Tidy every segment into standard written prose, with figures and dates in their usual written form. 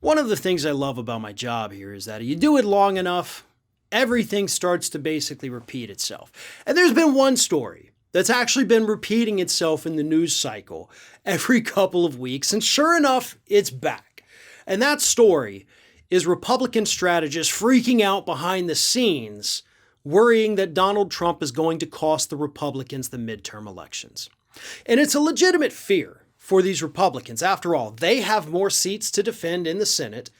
One of the things I love about my job here is that you do it long enough, everything starts to basically repeat itself. And there's been one story that's actually been repeating itself in the news cycle every couple of weeks, and sure enough, it's back. And that story is Republican strategists freaking out behind the scenes, worrying that Donald Trump is going to cost the Republicans the midterm elections. And it's a legitimate fear for these Republicans. After all, they have more seats to defend in the Senate.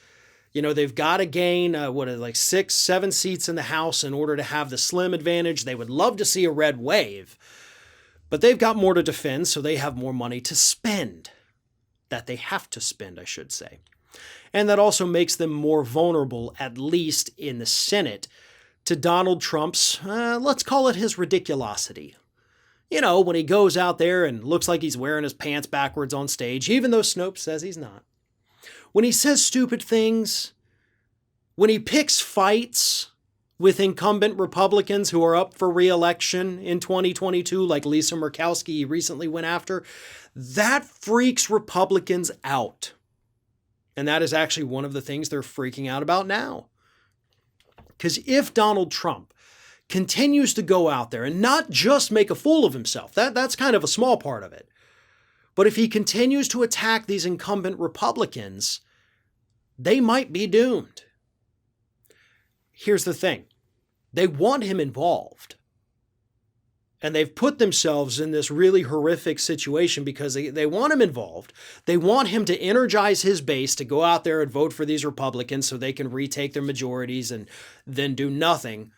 You know, they've got to gain, 6, 7 seats in the House in order to have the slim advantage. They would love to see a red wave, but they've got more to defend, so they have more money to spend. That they have to spend, I should say. And that also makes them more vulnerable, at least in the Senate, to Donald Trump's, let's call it his ridiculosity. You know, when he goes out there and looks like he's wearing his pants backwards on stage, even though Snopes says he's not. When he says stupid things, when he picks fights with incumbent Republicans who are up for re-election in 2022, like Lisa Murkowski recently went after, that freaks Republicans out. And that is actually one of the things they're freaking out about now. Because if Donald Trump continues to go out there and not just make a fool of himself, that's kind of a small part of it. But if he continues to attack these incumbent Republicans, they might be doomed. Here's the thing. They want him involved. And they've put themselves in this really horrific situation because they want him involved. They want him to energize his base to go out there and vote for these Republicans so they can retake their majorities and then do nothing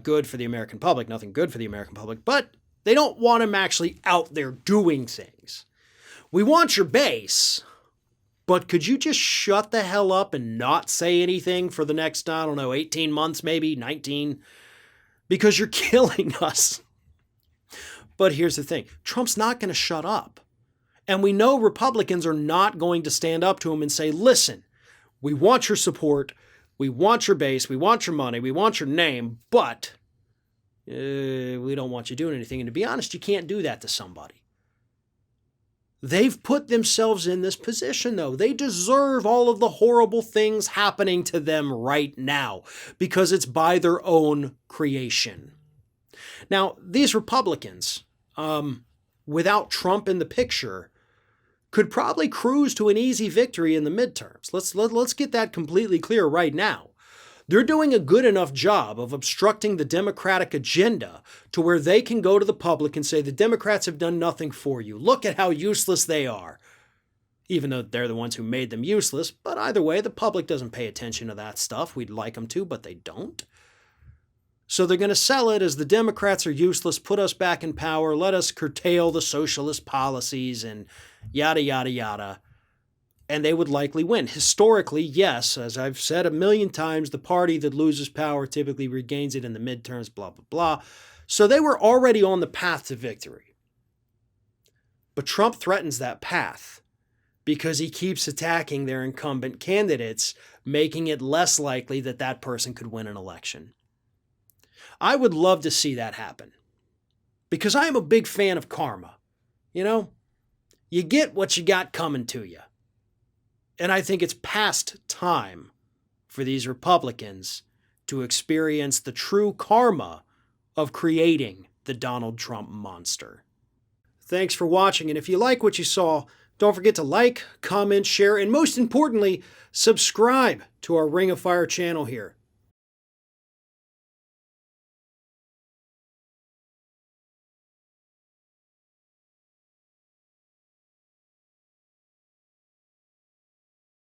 good for the American public, nothing good for the American public. But they don't want him actually out there doing things. We want your base, but could you just shut the hell up and not say anything for the next, 18 months, maybe 19? Because you're killing us. But here's the thing. Trump's not going to shut up. And we know Republicans are not going to stand up to him and say, listen, we want your support. We want your base. We want your money. We want your name. But we don't want you doing anything. And to be honest, you can't do that to somebody. They've put themselves in this position, though. They deserve all of the horrible things happening to them right now because it's by their own creation. Now, these Republicans, without Trump in the picture, could probably cruise to an easy victory in the midterms. Let's get that completely clear right now. They're doing a good enough job of obstructing the Democratic agenda to where they can go to the public and say, the Democrats have done nothing for you. Look at how useless they are. Even though they're the ones who made them useless. But either way, the public doesn't pay attention to that stuff. We'd like them to, but they don't. So they're going to sell it as the Democrats are useless, put us back in power, let us curtail the socialist policies and yada, yada, yada. And they would likely win. Historically, yes, as I've said a million times, the party that loses power typically regains it in the midterms, blah, blah, blah. So they were already on the path to victory. But Trump threatens that path because he keeps attacking their incumbent candidates, making it less likely that that person could win an election. I would love to see that happen because I am a big fan of karma. You know, you get what you got coming to you. And I think it's past time for these Republicans to experience the true karma of creating the Donald Trump monster. Thanks for watching, and if you like what you saw, don't forget to like, comment, share, and most importantly, subscribe to our Ring of Fire channel here.